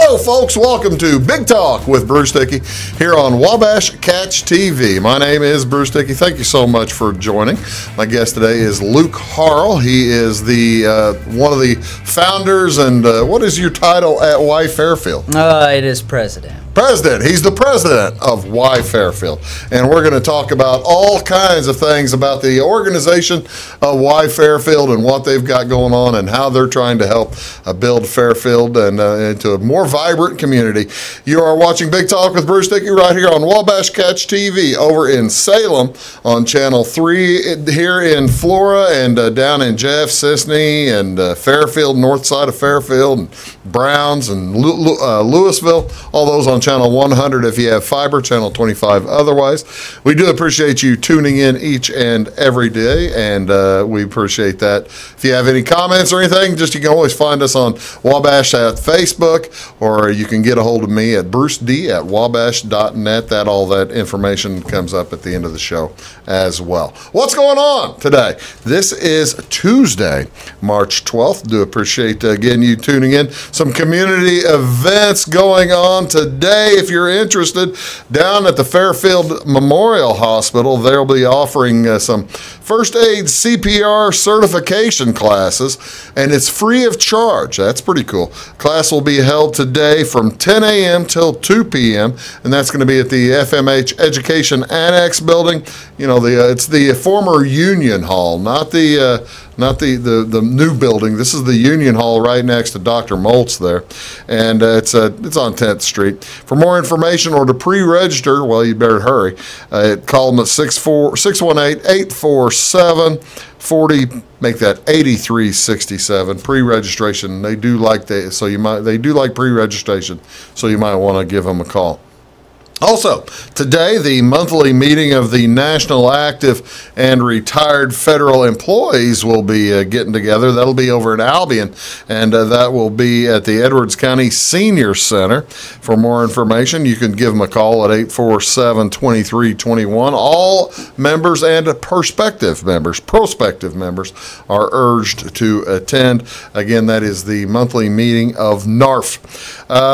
Hello, folks. Welcome to Big Talk with Bruce Dickey here on Wabash Catch TV. My name is Bruce Dickey. Thank you so much for joining. My guest today is Luke Harl. He is the one of the founders, and what is your title at Y Fairfield? It is president. President. He's the president of Y Fairfield. And we're going to talk about all kinds of things about the organization of Y Fairfield and what they've got going on and how they're trying to help build Fairfield and into a more vibrant community. You are watching Big Talk with Bruce Dickey right here on Wabash Catch TV over in Salem on Channel 3 here in Flora and down in Jeff, Sisney, and Fairfield, north side of Fairfield, and Browns and Louisville, all those on Channel 100 if you have fiber, Channel 25 otherwise. We do appreciate you tuning in each and every day, and we appreciate that. If you have any comments or anything, you can always find us on Wabash at Facebook, or you can get a hold of me at bruced@wabash.net. All that information comes up at the end of the show as well. What's going on today? This is Tuesday, March 12th. Do appreciate, again, you tuning in. Some community events going on today. If you're interested, down at the Fairfield Memorial Hospital, they'll be offering some first aid CPR certification classes, and it's free of charge. That's pretty cool. Class will be held today from 10 a.m. till 2 p.m., and that's going to be at the FMH Education Annex building. You know, it's the former Union Hall, not the new building. This is the Union Hall right next to Dr. Moltz there, and it's on 10th Street. For more information or to pre-register, well, you better hurry. Call them at 618-847-40. Make that 8367 pre-registration. They do like pre-registration, so you might want to give them a call. Also, today, the monthly meeting of the National Active and Retired Federal Employees will be getting together. That'll be over in Albion, and that will be at the Edwards County Senior Center. For more information, you can give them a call at 847-2321. All members and prospective members are urged to attend. Again, that is the monthly meeting of NARF.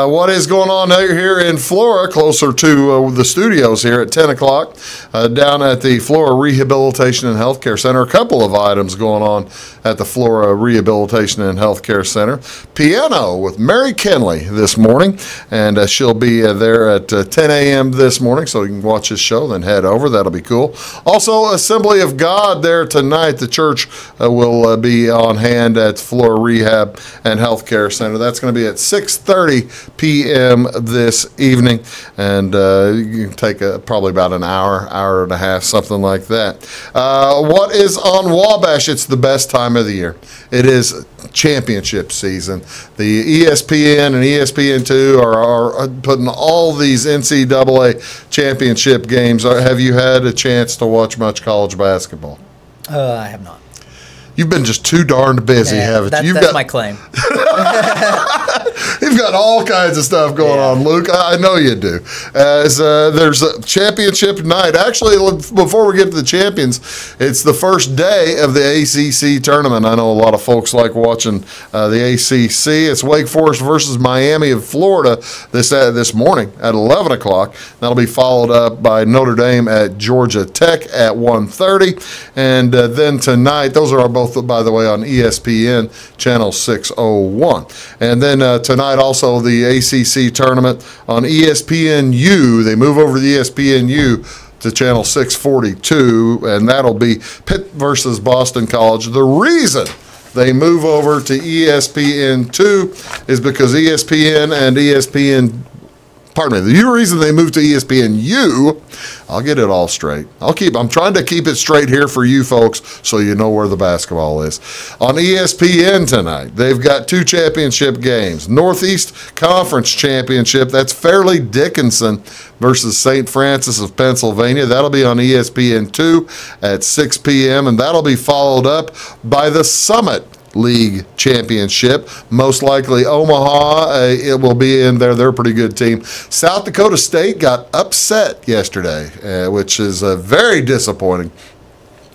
What is going on here in Flora, closer to the studios here at 10 o'clock down at the Flora Rehabilitation and Healthcare Center. A couple of items going on at the Flora Rehabilitation and Healthcare Center. Piano with Mary Kenley this morning, and she'll be there at 10 a.m. this morning, so you can watch this show, then head over. That'll be cool. Also, Assembly of God there tonight. The church will be on hand at Flora Rehab and Healthcare Center. That's going to be at 6:30 p.m. this evening, and you can take probably about an hour and a half, something like that. What is on Wabash? It's the best time of the year. It is championship season. The ESPN and ESPN2 are putting all these NCAA championship games. Have you had a chance to watch much college basketball? I have not. You've been just too darned busy, haven't you? That's my claim. You've got all kinds of stuff going on, Luke. I know you do. There's a championship night. Actually, before we get to the champions, it's the first day of the ACC tournament. I know a lot of folks like watching the ACC. It's Wake Forest versus Miami of Florida this morning at 11 o'clock. That'll be followed up by Notre Dame at Georgia Tech at 1:30. And then tonight, those are both, by the way, on ESPN, Channel 601. And then tonight also the ACC tournament on ESPNU. They move over to the ESPNU to Channel 642, and that'll be Pitt versus Boston College. The reason they move over to ESPN2 is because ESPN and the reason they moved to ESPNU, I'll get it all straight. I'm trying to keep it straight here for you folks so you know where the basketball is. On ESPN tonight, they've got two championship games. Northeast Conference Championship, that's Fairleigh Dickinson versus St. Francis of Pennsylvania. That'll be on ESPN2 at 6 p.m., and that'll be followed up by the Summit League Championship. Most likely Omaha, it will be in there. They're a pretty good team. South Dakota State got upset yesterday, which is very disappointing.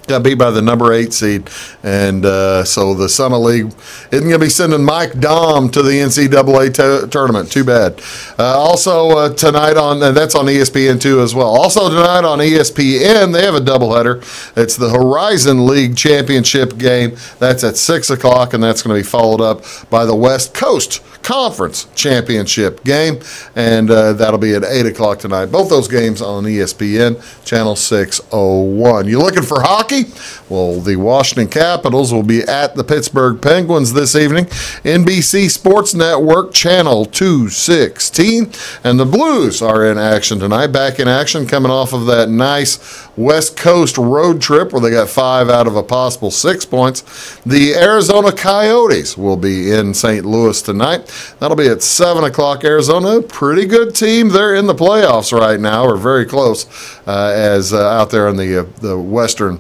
got beat by the number 8 seed, and so the Summit League isn't going to be sending Mike Dahm to the NCAA tournament. Too bad. Also tonight and that's on ESPN2 as well. Also tonight on ESPN, they have a doubleheader. It's the Horizon League Championship game. That's at 6 o'clock, and that's going to be followed up by the West Coast Conference Championship game, and that'll be at 8 o'clock tonight. Both those games on ESPN, channel 601. You looking for hockey? Well, the Washington Capitals will be at the Pittsburgh Penguins this evening. NBC Sports Network, channel 216. And the Blues are in action tonight, back in action, coming off of that nice West Coast road trip where they got 5 out of a possible 6 points. The Arizona Coyotes will be in St. Louis tonight. That'll be at 7 o'clock. Arizona, pretty good team. They're in the playoffs right now, or very close, as out there in the Western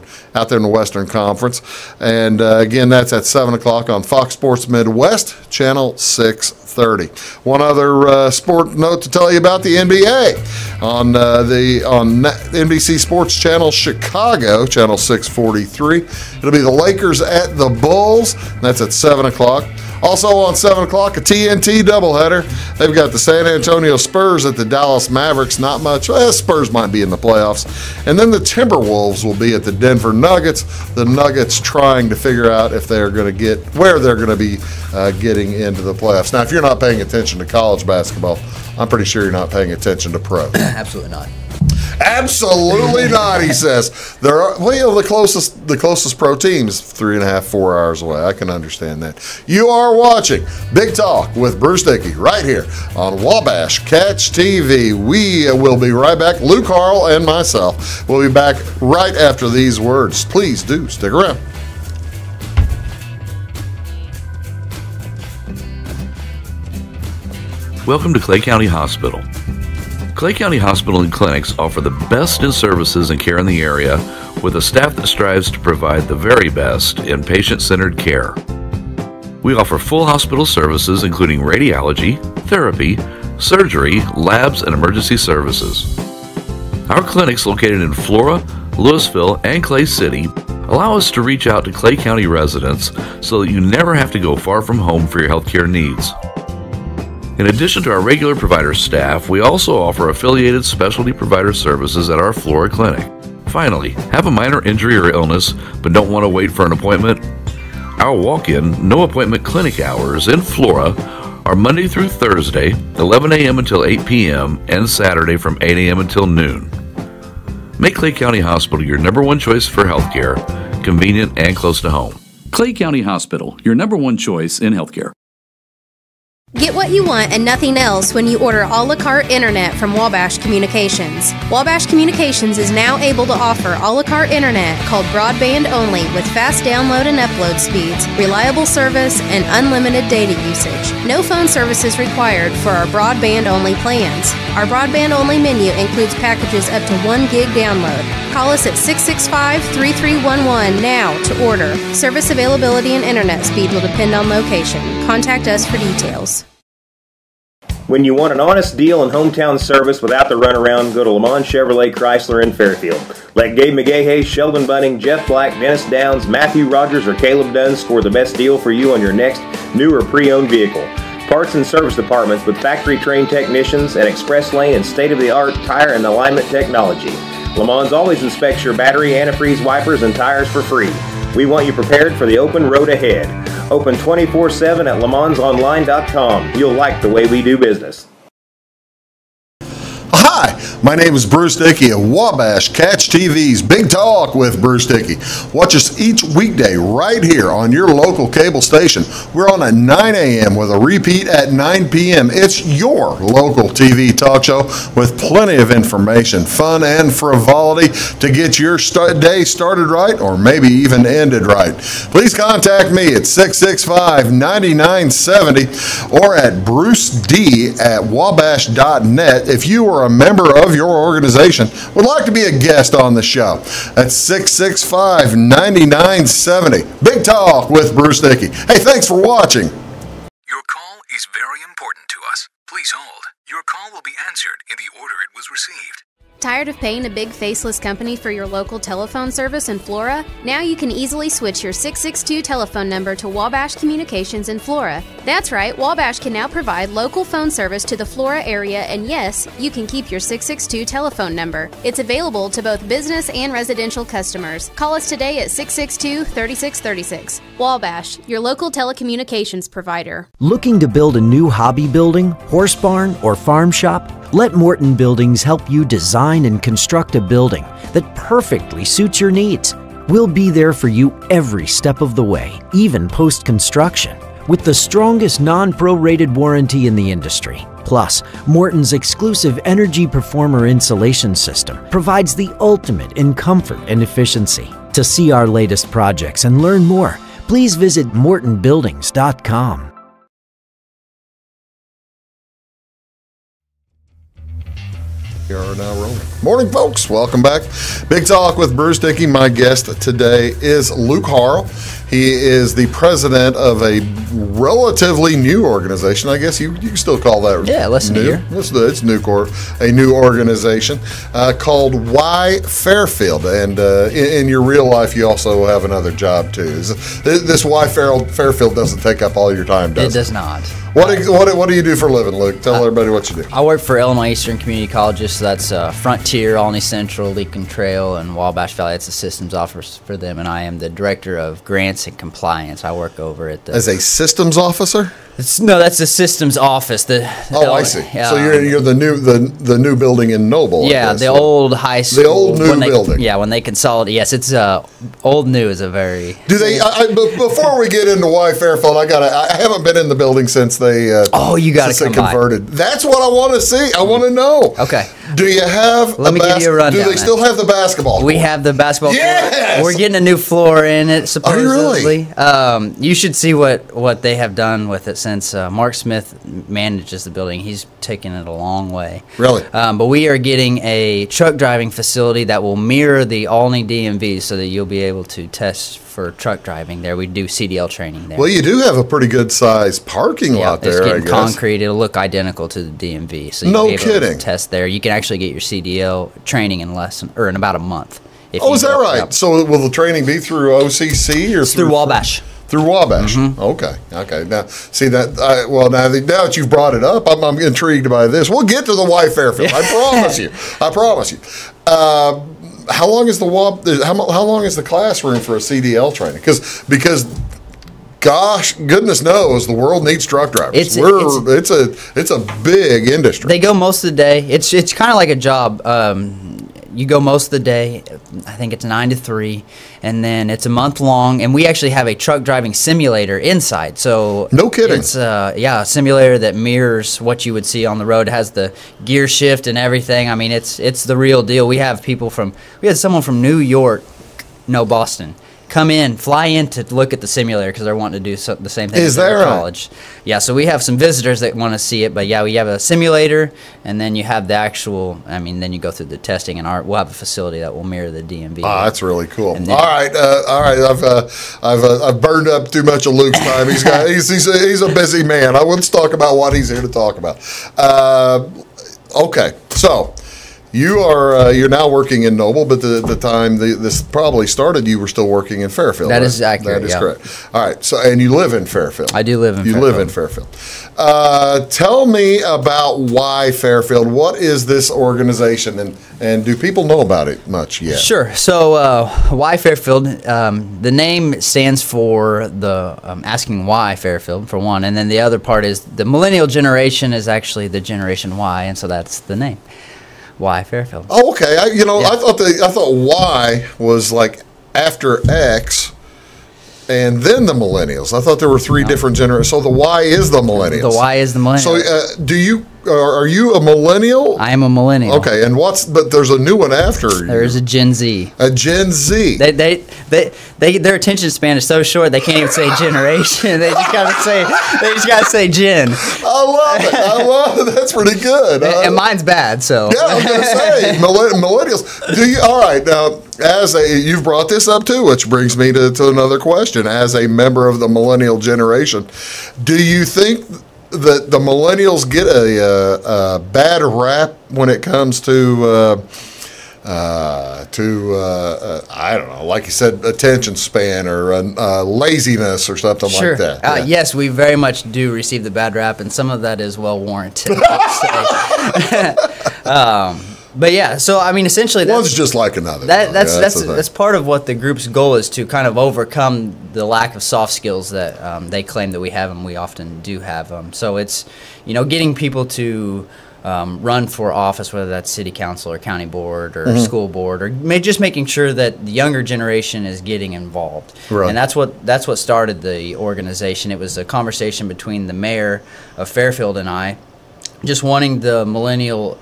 Conference. And again, that's at 7 o'clock on Fox Sports Midwest, channel 630. One other sport note to tell you about the NBA on NBC Sports Channel Chicago, channel 643. It'll be the Lakers at the Bulls. That's at 7 o'clock. Also on 7 o'clock, a TNT doubleheader. They've got the San Antonio Spurs at the Dallas Mavericks. Not much. Spurs might be in the playoffs. And then the Timberwolves will be at the Denver Nuggets. The Nuggets trying to figure out if they're going to where they're going to be getting into the playoffs. Now, if you're not paying attention to college basketball, I'm pretty sure you're not paying attention to pro. Absolutely not. Absolutely not, he says. There are the closest pro team is 3.5, 4 hours away. I can understand that. You are watching Big Talk with Bruce Dickey right here on Wabash Catch TV. We will be right back. Luke, Harl, and myself will be back right after these words. Please do stick around. Welcome to Clay County Hospital. Clay County Hospital and Clinics offer the best in services and care in the area with a staff that strives to provide the very best in patient-centered care. We offer full hospital services including radiology, therapy, surgery, labs, and emergency services. Our clinics located in Flora, Louisville, and Clay City allow us to reach out to Clay County residents so that you never have to go far from home for your healthcare needs. In addition to our regular provider staff, we also offer affiliated specialty provider services at our Flora clinic. Finally, have a minor injury or illness but don't want to wait for an appointment? Our walk-in, no-appointment clinic hours in Flora are Monday through Thursday, 11 a.m. until 8 p.m., and Saturday from 8 a.m. until noon. Make Clay County Hospital your number one choice for healthcare, convenient and close to home. Clay County Hospital, your number one choice in healthcare. Get what you want and nothing else when you order a la carte internet from Wabash Communications. Wabash Communications is now able to offer a la carte internet called broadband only with fast download and upload speeds, reliable service, and unlimited data usage. No phone services required for our broadband only plans. Our broadband only menu includes packages up to 1 gig download. Call us at 665-3311 now to order. Service availability and internet speed will depend on location. Contact us for details. When you want an honest deal and hometown service without the runaround, go to Le Mans Chevrolet Chrysler in Fairfield. Let Gabe McGahey, Sheldon Bunning, Jeff Black, Dennis Downs, Matthew Rogers, or Caleb Dunn score the best deal for you on your next new or pre-owned vehicle. Parts and service departments with factory-trained technicians and express lane and state-of-the-art tire and alignment technology. Le Mans always inspects your battery, antifreeze, wipers, and tires for free. We want you prepared for the open road ahead. Open 24/7 at lemansonline.com. You'll like the way we do business. Hi, my name is Bruce Dickey of Wabash Catch TV's Big Talk with Bruce Dickey. Watch us each weekday right here on your local cable station. We're on at 9 a.m. with a repeat at 9 p.m. It's your local TV talk show with plenty of information, fun, and frivolity to get your day started right or maybe even ended right. Please contact me at 665-9970 or at bruced@wabash.net if you are a member of your organization would like to be a guest on the show. That's 665-9970. Big Talk with Bruce Dickey. Hey, thanks for watching. Your call is very important to us. Please hold. Your call will be answered in the order it was received. Tired of paying a big faceless company for your local telephone service in Flora? Now you can easily switch your 662 telephone number to Wabash Communications in Flora. That's right, Wabash can now provide local phone service to the Flora area, and yes, you can keep your 662 telephone number. It's available to both business and residential customers. Call us today at 662-3636. Wabash, your local telecommunications provider. Looking to build a new hobby building, horse barn, or farm shop? Let Morton Buildings help you design and construct a building that perfectly suits your needs. We'll be there for you every step of the way, even post-construction, with the strongest non-prorated warranty in the industry. Plus, Morton's exclusive Energy Performer insulation system provides the ultimate in comfort and efficiency. To see our latest projects and learn more, please visit mortonbuildings.com. We are now rolling. Morning, folks. Welcome back. Big Talk with Bruce Dickey. My guest today is Luke Harl. He is the president of a relatively new organization. I guess you can still call that less than new. a year. It's new, a new organization called Y Fairfield. And in your real life, you also have another job, too. This Y Fairfield doesn't take up all your time, does it? It does not. What do you do for a living, Luke? Tell everybody what you do. I work for Illinois Eastern Community Colleges, so that's Frontier, Olney Central, Lincoln Trail, and Wabash Valley. It's a systems office for them, and I am the director of grants and compliance. I work over at the... As a systems officer? No, that's the systems office. I see. So you're the new building in Noble. Yeah, the old high school. The old new building. Yeah, when they consolidate. Yes, it's old new is a very. Do they? Before we get into Y Fairfield, I haven't been in the building since they. You got to come converted. By. That's what I want to see. I want to know. Okay. Do you have? Let me give you a rundown. Do they still have the basketball? We have the basketball. Yes! We're getting a new floor in it. Supposedly. Are you really? You should see what they have done with it since Mark Smith manages the building. He's taken it a long way. Really? But we are getting a truck driving facility that will mirror the Olney DMV, so that you'll be able to test for truck driving there. We do CDL training there. Well, you do have a pretty good sized parking lot there. It's getting I guess. concrete. It'll look identical to the DMV. So you'll be able to test there. You can actually get your CDL training in about a month. Is that right? Yep. So will the training be through OCC or through Wabash? Through Wabash. Mm-hmm. Okay. Now, see that. Now that you've brought it up, I'm intrigued by this. We'll get to the Y Fairfield. I promise you. How long is how long is the classroom for a CDL training? Because goodness knows the world needs truck drivers. It's a big industry. They go most of the day. It's kind of like a job. You go most of the day. I think it's 9 to 3, and then it's a month long. And we actually have a truck driving simulator inside. So no kidding. It's a simulator that mirrors what you would see on the road. It has the gear shift and everything. I mean, it's the real deal. We had someone from New York, Boston, fly in to look at the simulator because they're wanting to do the same thing as their college. Yeah, so we have some visitors that want to see it, but yeah, we have a simulator, and then you have the actual. Then you go through the testing, and we'll have a facility that will mirror the DMV. Oh, that's really cool. All right. I've burned up too much of Luke's time. He's a busy man. Let's talk about what he's here to talk about. Okay, so. You're now working in Noble, but the time this probably started, you were still working in Fairfield. That is accurate. That is correct. All right. So, and you live in Fairfield. I do live in. You live in Fairfield. Tell me about Y Fairfield. What is this organization, and do people know about it much yet? Sure. So Y Fairfield, the name stands for the asking why Fairfield for one, and then the other part is the millennial generation is actually the Generation Y, and so that's the name. Y Fairfield. Oh, okay. I thought Y was like after X, and then the millennials. I thought there were three different generations. So the Y is the millennials. The Y is the millennials. So are you a millennial? I am a millennial. Okay, and but there's a new one after you. There is a Gen Z. A Gen Z. Their attention span is so short they can't even say generation. They just gotta say Gen. I love it. That's pretty good. And mine's bad. So yeah, I was gonna say millennials. All right now? You've brought this up too, which brings me to another question. As a member of the millennial generation, do you think that the millennials get a bad rap when it comes to I don't know, like you said, attention span or laziness or something Sure. like that. Yeah. Yes, we very much do receive the bad rap, and some of that is well warranted. I would say. But yeah, so I mean, essentially, one's just like another. That's part of what the group's goal is, to kind of overcome the lack of soft skills that they claim that we have, and we often do have. So it's, getting people to run for office, whether that's city council or county board or school board, or just making sure that the younger generation is getting involved. Right. And that's what started the organization. It was a conversation between the mayor of Fairfield and I, just wanting the millennial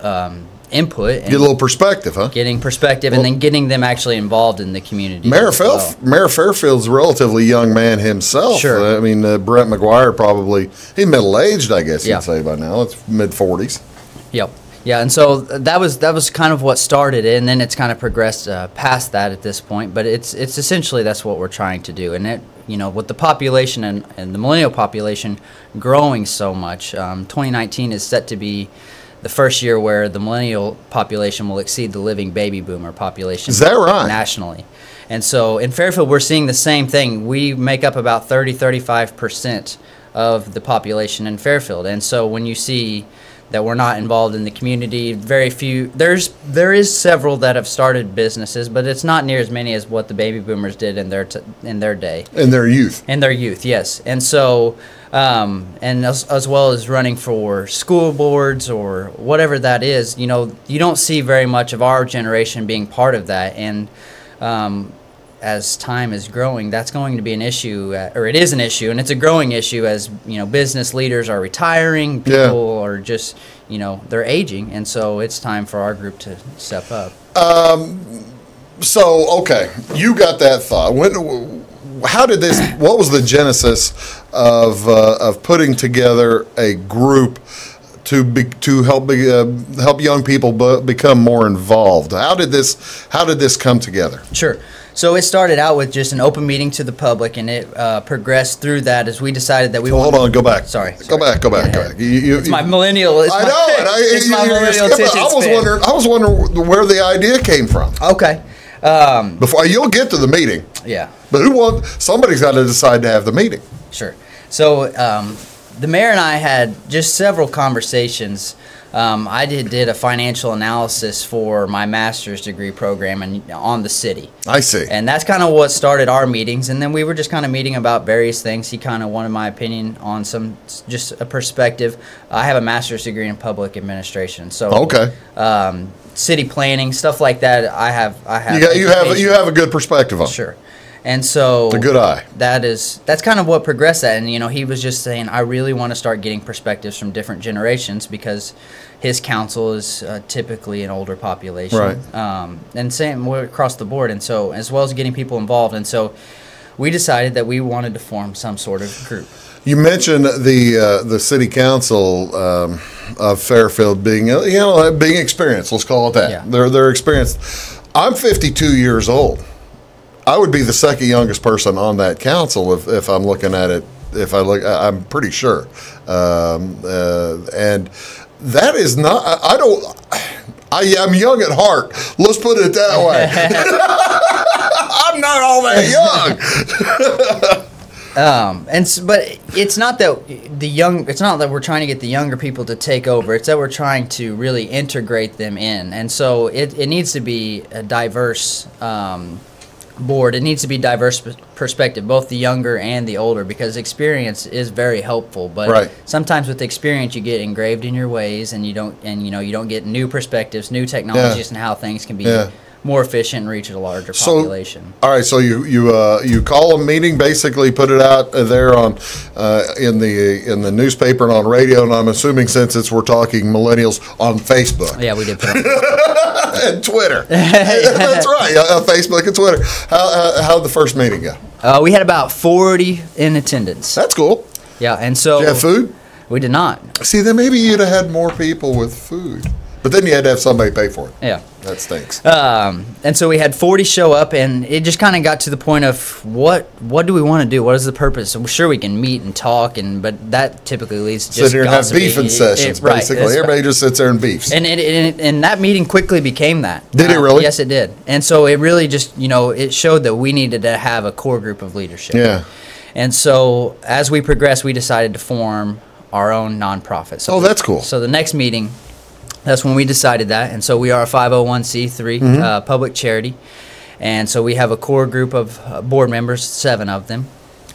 input and get a little perspective, huh? Getting perspective, and then getting them actually involved in the community. Mayor Fairfield's a relatively young man himself. Sure. I mean, Brett McGuire he's middle-aged, I guess you'd say by now. It's mid-40s. Yep. Yeah, and so that was kind of what started it, and then it's kind of progressed past that at this point. But it's essentially that's what we're trying to do, and with the population and the millennial population growing so much, 2019 is set to be the first year where the millennial population will exceed the living baby boomer population. Is that right? Nationally. And so in Fairfield, we're seeing the same thing. We make up about 35% of the population in Fairfield. And so when you see that we're not involved in the community, very few, there is several that have started businesses, but it's not near as many as what the baby boomers did in their day. In their youth. In their youth, yes. And so, and as well as running for school boards or whatever that is, you don't see very much of our generation being part of that. And as time is growing, that's going to be an issue, or it is an issue, and it's a growing issue as, business leaders are retiring, people are just, they're aging, and so it's time for our group to step up. So, okay, you got that thought. What was the genesis of putting together a group to help young people become more involved? How did this come together? Sure. So it started out with just an open meeting to the public, and it progressed through that as we decided that we. Hold on, go back. Sorry. Go back. It's my millennial. It's my millennial attention span. I was wondering where the idea came from. Okay. Before you'll get to the meeting. Yeah. But somebody's got to decide to have the meeting. Sure. So the mayor and I had just several conversations. I did a financial analysis for my master's degree program on the city. I see. And that's kind of what started our meetings. And then we were just kind of meeting about various things. He kind of wanted my opinion on just a perspective. I have a master's degree in public administration. So okay. City planning, stuff like that. I have. You have a good perspective on. Sure. And so it's a good eye. That's kind of what progressed that. And he was just saying, I really want to start getting perspectives from different generations because his council is typically an older population, right? And same across the board. And so, as well as getting people involved, and so we decided that we wanted to form some sort of group. You mentioned the city council of Fairfield being being experienced. Let's call it that. Yeah. They're experienced. I'm 52 years old. I would be the second youngest person on that council if I'm looking at it. I'm pretty sure, and that is not. I'm young at heart. Let's put it that way. I'm not all that young. But it's not that it's not that we're trying to get the younger people to take over. It's that we're trying to really integrate them in, and so it needs to be a diverse board. It needs to be diverse perspective, both the younger and the older, because experience is very helpful. But sometimes with experience, you get engraved in your ways, and you don't get new perspectives, new technologies, and how things can be more efficient and reach a larger population. All right, so you call a meeting, basically put it out there on in the newspaper and on radio, and I'm assuming since we're talking millennials, on Facebook. Yeah, we did put it on and Twitter. That's right, Facebook and Twitter. How'd the first meeting go? We had about 40 in attendance. That's cool. Yeah, and so did you have food? We did not. See, then maybe you'd have had more people with food. But then you had to have somebody pay for it. Yeah. That stinks. And so we had 40 show up, and it just kind of got to the point of what do we want to do? What is the purpose? So sure, we can meet and talk, but that typically leads to just sit here and have gossiping. beefing sessions, Right, basically. that's Everybody right. just sits there and beefs. And that meeting quickly became that. Did it really? Yes, it did. And so it really just, it showed that we needed to have a core group of leadership. Yeah. And so as we progressed, we decided to form our own nonprofit. So that's cool. So the next meeting, that's when we decided that. And so we are a 501c3 public charity. And so we have a core group of board members, 7 of them.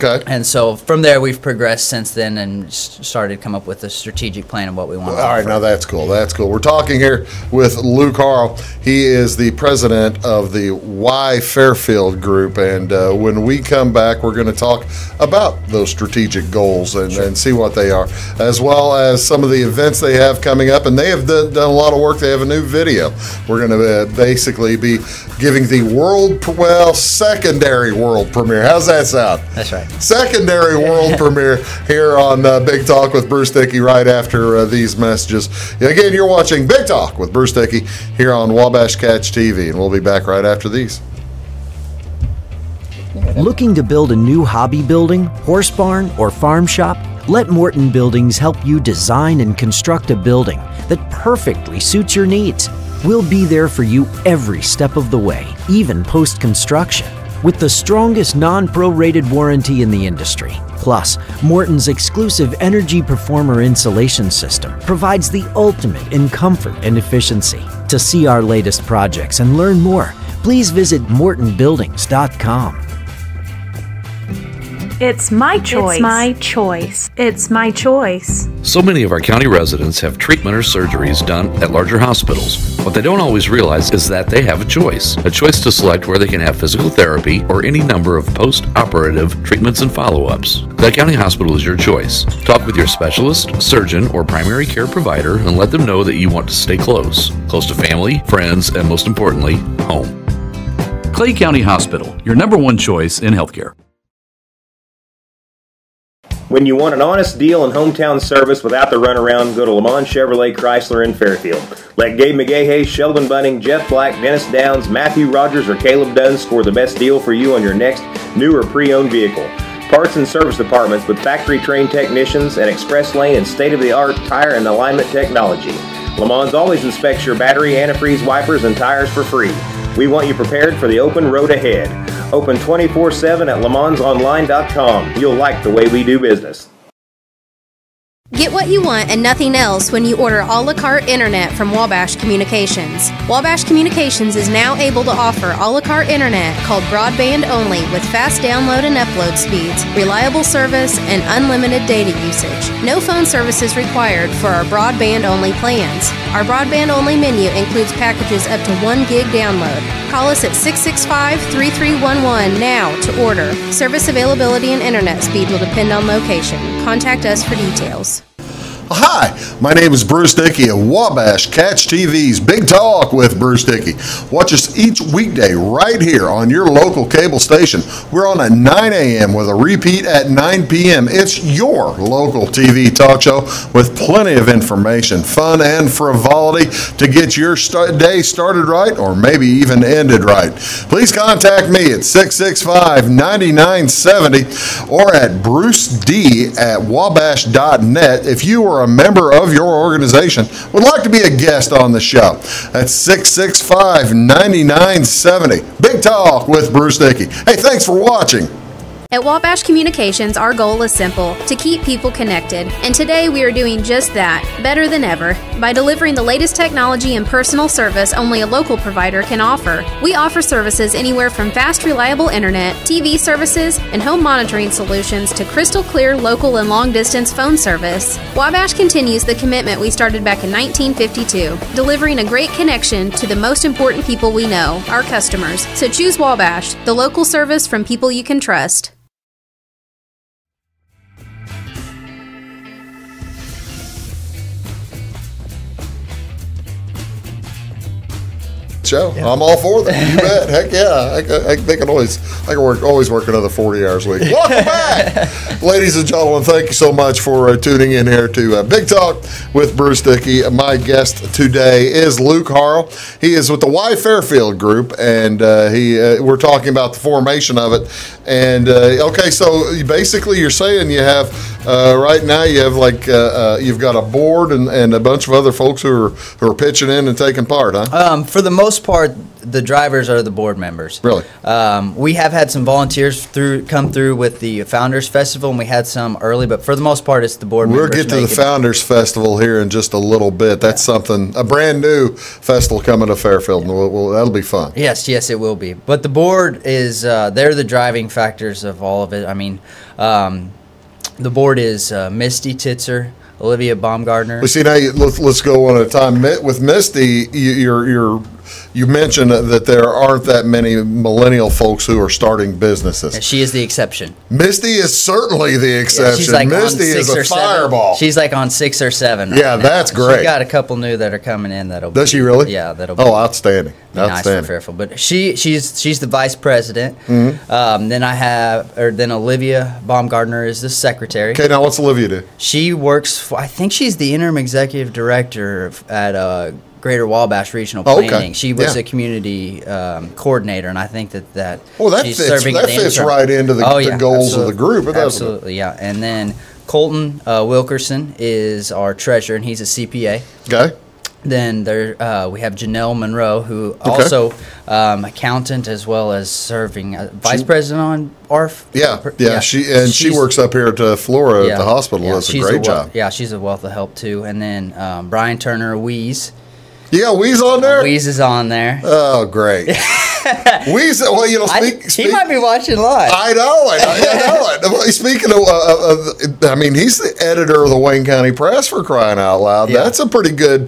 Okay. And so from there, we've progressed since then and started to come up with a strategic plan of what we want to All right, offer. now that's cool. That's cool. We're talking here with Luke Harl. He is the president of the Y Fairfield group. And when we come back, we're going to talk about those strategic goals and see what they are, as well as some of the events they have coming up. And they have done a lot of work. They have a new video. We're going to basically be giving the secondary world premiere. How's that sound? That's right. Secondary world premiere here on Big Talk with Bruce Dickey right after these messages. Again, you're watching Big Talk with Bruce Dickey here on Wabash Catch TV, and we'll be back right after these. Looking to build a new hobby building, horse barn, or farm shop? Let Morton Buildings help you design and construct a building that perfectly suits your needs. We'll be there for you every step of the way, even post-construction, with the strongest non-prorated warranty in the industry. Plus, Morton's exclusive Energy Performer insulation system provides the ultimate in comfort and efficiency. To see our latest projects and learn more, please visit mortonbuildings.com. It's my choice. It's my choice. It's my choice. So many of our county residents have treatment or surgeries done at larger hospitals. What they don't always realize is that they have a choice to select where they can have physical therapy or any number of post-operative treatments and follow-ups. Clay County Hospital is your choice. Talk with your specialist, surgeon, or primary care provider and let them know that you want to stay close to family, friends, and most importantly, home. Clay County Hospital, your #1 choice in healthcare. When you want an honest deal and hometown service without the runaround, go to Lamont Chevrolet Chrysler in Fairfield. Let Gabe McGahey, Sheldon Bunning, Jeff Black, Dennis Downs, Matthew Rogers, or Caleb Dunn score the best deal for you on your next new or pre-owned vehicle. Parts and service departments with factory-trained technicians and express lane and state-of-the-art tire and alignment technology. Lamont always inspects your battery, antifreeze, wipers, and tires for free. We want you prepared for the open road ahead. Open 24/7 at LeMansOnline.com. You'll like the way we do business. Get what you want and nothing else when you order a la carte internet from Wabash Communications. Wabash Communications is now able to offer a la carte internet called broadband only with fast download and upload speeds, reliable service, and unlimited data usage. No phone service is required for our broadband only plans. Our broadband only menu includes packages up to 1 gig download. Call us at 665-3311 now to order. Service availability and internet speed will depend on location. Contact us for details. Hi, my name is Bruce Dickey of Wabash Catch TV's Big Talk with Bruce Dickey. Watch us each weekday right here on your local cable station. We're on at 9 a.m. with a repeat at 9 p.m. It's your local TV talk show with plenty of information, fun, and frivolity to get your day started right or maybe even ended right. Please contact me at 665-9970 or at bruced@wabash.net if you are a member of your organization would like to be a guest on the show. That's 665-9970. Big Talk with Bruce Dickey. Hey, thanks for watching. At Wabash Communications, our goal is simple, to keep people connected. And today we are doing just that, better than ever, by delivering the latest technology and personal service only a local provider can offer. We offer services anywhere from fast, reliable internet, TV services, and home monitoring solutions to crystal clear local and long-distance phone service. Wabash continues the commitment we started back in 1952, delivering a great connection to the most important people we know, our customers. So choose Wabash, the local service from people you can trust. show. I'm all for that. You bet. Heck yeah. They can always work another 40 hours a week. Welcome back, ladies and gentlemen. Thank you so much for tuning in here to Big Talk with Bruce Dickey. My guest today is Luke Harl. He is with the Y Fairfield Group, and we're talking about the formation of it. And okay, so basically, you're saying you have right now you have you've got a board and a bunch of other folks who are pitching in and taking part, huh? For the most part, the drivers are the board members. Really? We have had some volunteers come through with the Founders Festival, and we had some early, but for the most part, it's the board members. We'll get to the Founders Festival here in just a little bit. That's something, a brand new festival coming to Fairfield, and that'll be fun. Yes, it will be. But the board is, they're the driving factors of all of it. I mean, the board is Misty Titzer, Olivia Baumgartner. Well, see, now let's go one at a time. With Misty, you mentioned that there aren't that many millennial folks who are starting businesses. And she is the exception. Misty is certainly the exception. She's like Misty is a fireball. She's like on 6 or 7. Yeah, that's great. She's got a couple new that are coming in. Does she really? Yeah, that'll be. Oh, outstanding. Nice for Fairfield. But she's the vice president. Mm-hmm. Then Olivia Baumgartner is the secretary. Okay, now what's Olivia do? She works I think she's the interim executive director at Greater Wabash Regional Planning. Okay. She was a community coordinator, and I think that she's serving that fits right into the goals of the group. Absolutely, yeah. And then Colton Wilkerson is our treasurer, and he's a CPA. Okay. Then we have Janelle Monroe, who also accountant as well as serving vice president on ARF. Yeah. She works up here at Flora at the hospital. Does a great job. Yeah, she's a wealth of help too. And then Brian Turner, Weeze. You got Weeze on there? Weeze is on there. Oh, great. Weeze, well, he might be watching live. I know it. Speaking of, I mean, he's the editor of the Wayne County Press, for crying out loud. Yeah. That's a pretty good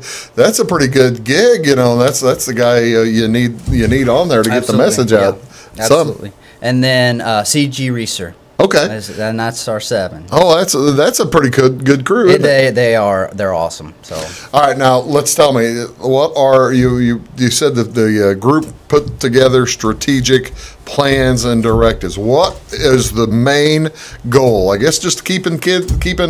gig. That's the guy you need on there to get the message out. Absolutely. And then C.G. Reeser. Okay. And that's our 7. Oh, that's a pretty good crew. Isn't it? They're awesome. So. All right, now tell me, what are you said that the group put together strategic plans and directives. What is the main goal? I guess just keeping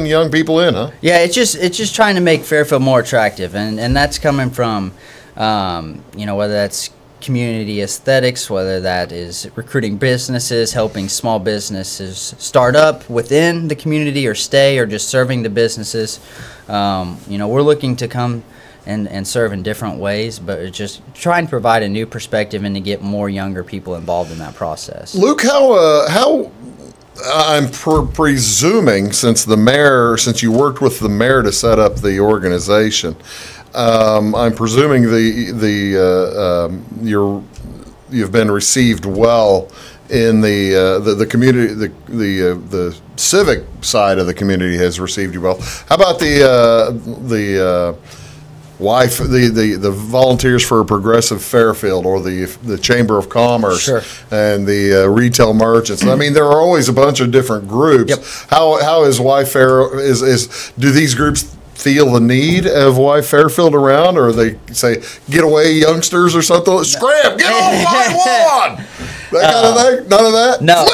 young people in, huh? Yeah, it's just trying to make Fairfield more attractive, and that's coming from whether that's community aesthetics, whether that is recruiting businesses, helping small businesses start up within the community or stay, or just serving the businesses. We're looking to come and serve in different ways, but just trying to provide a new perspective and to get more younger people involved in that process. Luke, how I'm presuming, since you worked with the mayor to set up the organization, I'm presuming you've been received well in the community. The civic side of the community has received you well. How about the Volunteers for a Progressive Fairfield, or the Chamber of Commerce, sure, and the retail merchants? I mean, there are always a bunch of different groups. Yep. How is Y Fair do these groups feel the need of Y Fairfield around, or they say, "Get away, youngsters," or something? Scram, get off my lawn! That kind of thing? None of that? No.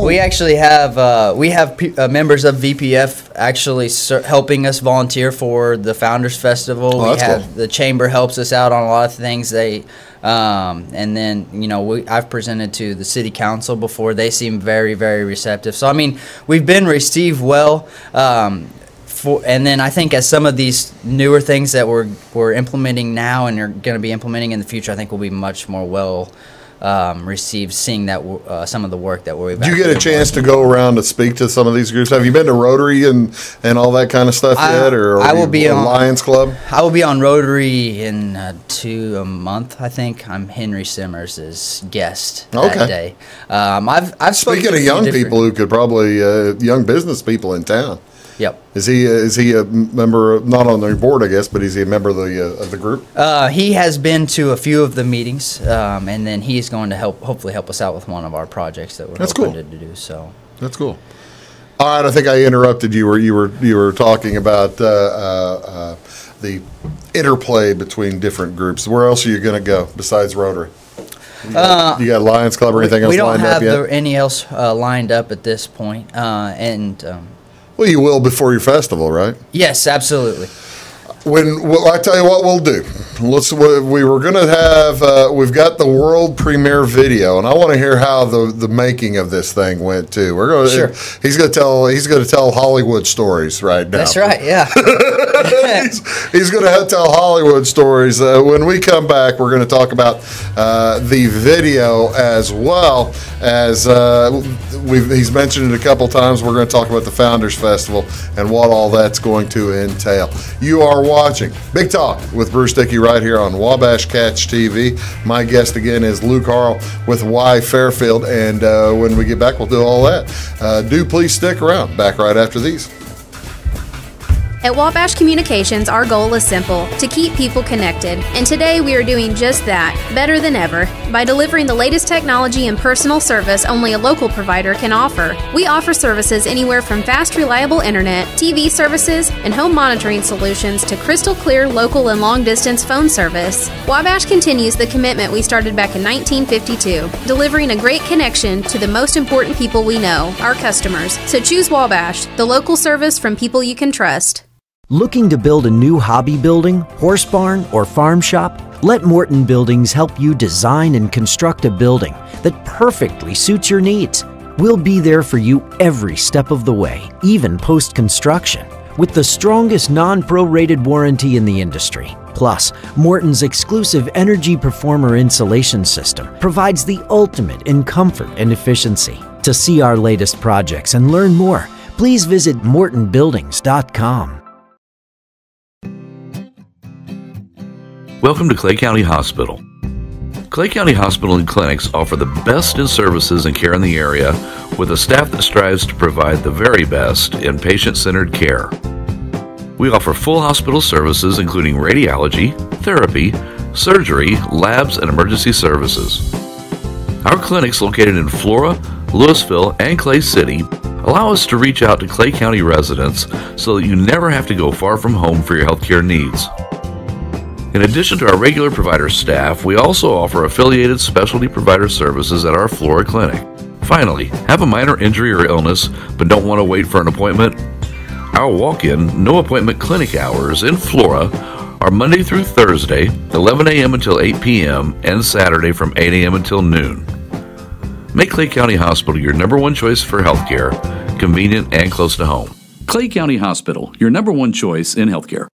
We actually have members of VPF actually helping us volunteer for the Founders Festival. Cool. The chamber helps us out on a lot of things. And then I've presented to the city council before. They seem very, very receptive. So I mean, we've been received well. And then I think as some of these newer things that we're implementing now and are going to be implementing in the future, I think will be much more well received, seeing that some of the work that we've. Did you get a chance to go around to speak to some of these groups? Have you been to Rotary and all that kind of stuff yet, or I will be on Lions Club? I will be on Rotary in a month. I think I'm Henry Simmers' guest that day. I've speaking of young people who could probably young business people in town. Yep. Is he a member, not on the board, I guess, but is he a member of the group? He has been to a few of the meetings, and then he's going to hopefully help us out with one of our projects that we're hoping to do. So that's cool. All right, I think I interrupted you. You were talking about the interplay between different groups. Where else are you going to go besides Rotary? You got Lions Club or anything else we don't lined up yet? have any else lined up at this point. Well, you will before your festival, right? Yes, absolutely. Well, I tell you what we'll do. We were going to have. We've got the world premiere video, and I want to hear how the making of this thing went too. We're going. Sure. He's going to tell Hollywood stories right now. That's right. Yeah. he's going to tell Hollywood stories. When we come back, we're going to talk about the video as well as he's mentioned it a couple times. We're going to talk about the Founders Festival and what all that's going to entail. You are watching Big Talk with Bruce Dickey right here on Wabash Catch TV. My guest again is Luke Harl with Y Fairfield, and when we get back, we'll do all that. Do please stick around. Back right after these. At Wabash Communications, our goal is simple: to keep people connected. And today we are doing just that, better than ever, by delivering the latest technology and personal service only a local provider can offer. We offer services anywhere from fast, reliable internet, TV services, and home monitoring solutions to crystal clear local and long-distance phone service. Wabash continues the commitment we started back in 1952, delivering a great connection to the most important people we know, our customers. So choose Wabash, the local service from people you can trust. Looking to build a new hobby building, horse barn, or farm shop? Let Morton Buildings help you design and construct a building that perfectly suits your needs. We'll be there for you every step of the way, even post-construction, with the strongest non-prorated warranty in the industry. Plus, Morton's exclusive Energy Performer insulation system provides the ultimate in comfort and efficiency. To see our latest projects and learn more, please visit mortonbuildings.com. Welcome to Clay County Hospital. Clay County Hospital and Clinics offer the best in services and care in the area with a staff that strives to provide the very best in patient-centered care. We offer full hospital services including radiology, therapy, surgery, labs, and emergency services. Our clinics located in Flora, Louisville, and Clay City allow us to reach out to Clay County residents so that you never have to go far from home for your healthcare needs. In addition to our regular provider staff, we also offer affiliated specialty provider services at our Flora clinic. Finally, have a minor injury or illness but don't want to wait for an appointment? Our walk-in, no-appointment clinic hours in Flora are Monday through Thursday, 11 a.m. until 8 p.m., and Saturday from 8 a.m. until noon. Make Clay County Hospital your #1 choice for healthcare, convenient and close to home. Clay County Hospital, your #1 choice in healthcare.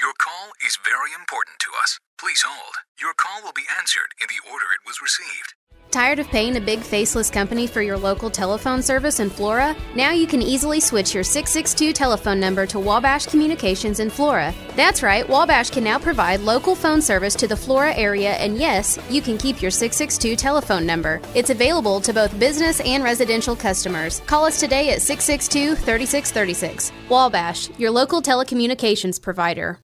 Your call is very important to us. Please hold. Your call will be answered in the order it was received. Tired of paying a big faceless company for your local telephone service in Flora? Now you can easily switch your 662 telephone number to Wabash Communications in Flora. That's right, Wabash can now provide local phone service to the Flora area, and yes, you can keep your 662 telephone number. It's available to both business and residential customers. Call us today at 662-3636. Wabash, your local telecommunications provider.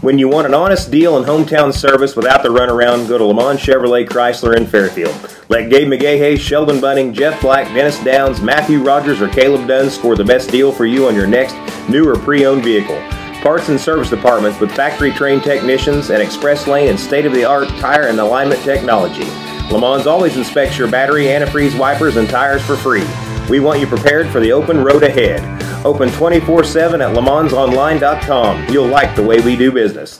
When you want an honest deal and hometown service without the runaround, go to Lamont Chevrolet Chrysler in Fairfield. Let Gabe McGahey, Sheldon Bunning, Jeff Black, Dennis Downs, Matthew Rogers, or Caleb Dunn score the best deal for you on your next new or pre-owned vehicle. Parts and service departments with factory-trained technicians and express lane and state-of-the-art tire and alignment technology. Lamont always inspects your battery, antifreeze, wipers, and tires for free. We want you prepared for the open road ahead. Open 24/7 at LeMansOnline.com. You'll like the way we do business.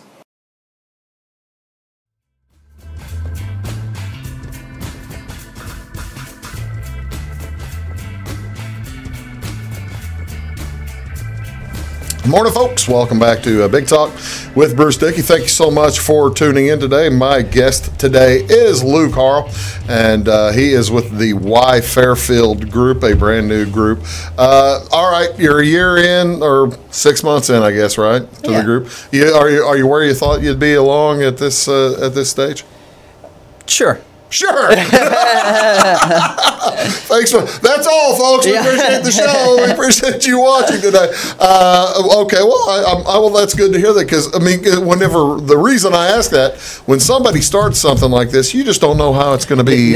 Morning, folks. Welcome back to Big Talk with Bruce Dickey. Thank you so much for tuning in today. My guest today is Luke Harl, and he is with the Y Fairfield group, a brand new group. All right, you're a year in, or 6 months in, I guess, right, to the group. Are you where you thought you'd be along at this stage? Sure. Sure. Thanks for that's all, folks. We appreciate the show. We appreciate you watching today. Okay, well, that's good to hear that, because I mean, whenever the reason I ask that, when somebody starts something like this, you just don't know how it's going to be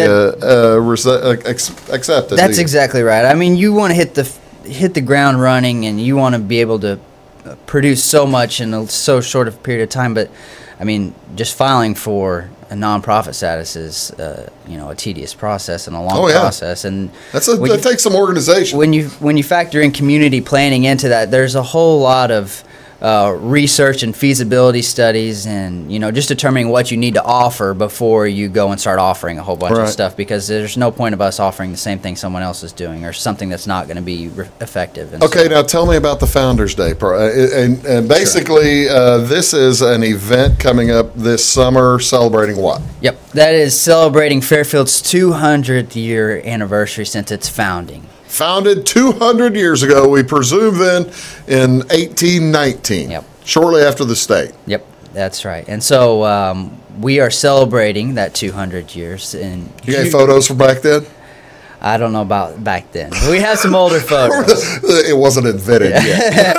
accepted. That's exactly right. I mean, you want to hit the ground running, and you want to be able to produce so much in so short of a period of time. But I mean, just filing for a nonprofit status is, a tedious process and a long process, and that takes some organization. When you factor in community planning into that, there's a whole lot of research and feasibility studies, and just determining what you need to offer before you go and start offering a whole bunch of stuff, because there's no point of us offering the same thing someone else is doing or something that's not going to be effective. And okay, now tell me about the Founders Day. And basically, this is an event coming up this summer celebrating what? Yep, that is celebrating Fairfield's 200th year anniversary since its founding. Founded 200 years ago, we presume then in 1819. Yep. Shortly after the state. Yep, that's right. And so we are celebrating that 200 years. And you got photos from back then? I don't know about back then. We have some older photos. It wasn't invented yet.